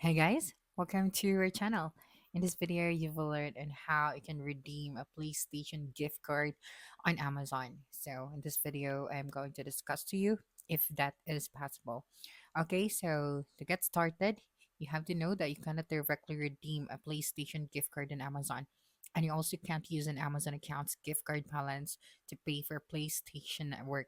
Hey guys, welcome to our channel. In this video, you will learn on how you can redeem a PlayStation gift card on Amazon. So in this video, I'm going to discuss to you if that is possible. Okay, so to get started, you have to know that you cannot directly redeem a PlayStation gift card on Amazon. And you also can't use an Amazon account's gift card balance to pay for PlayStation Network.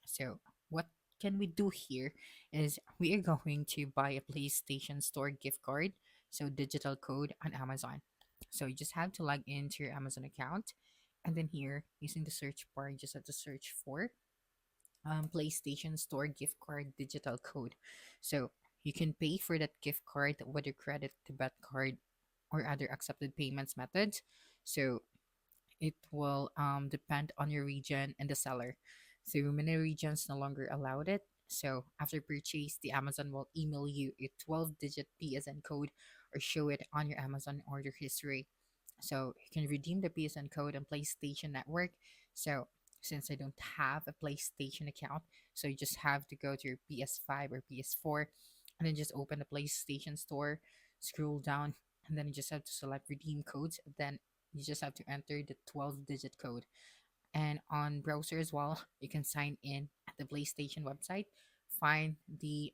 So, what can we do here is we are going to buy a PlayStation Store gift card, so digital code on Amazon. So, you just have to log into your Amazon account, and then here, using the search bar, you just have to search for PlayStation Store gift card digital code. So, you can pay for that gift card with your credit, debit card, or other accepted payments methods. So, it will depend on your region and the seller. So many regions no longer allowed it. So after purchase, the Amazon will email you a 12-digit PSN code or show it on your Amazon order history. So you can redeem the PSN code on PlayStation Network. So since I don't have a PlayStation account, so you just have to go to your PS5 or PS4 and then just open the PlayStation Store, scroll down, and then you just have to select redeem codes. Then you just have to enter the 12-digit code. And on browser as well, you can sign in at the PlayStation website, find the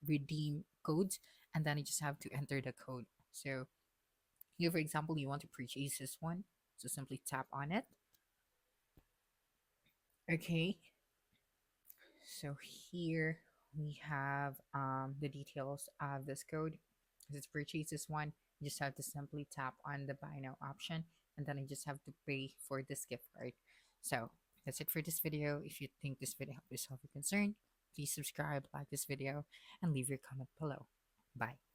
redeem codes, and then you just have to enter the code. So here, for example, you want to purchase this one, so simply tap on it. Okay, so here we have the details of this code. Let's purchase this one. You just have to simply tap on the buy now option, and then you just have to pay for this gift card. So that's it for this video. If you think this video helped you solve your concern, please subscribe, like this video, and leave your comment below. Bye.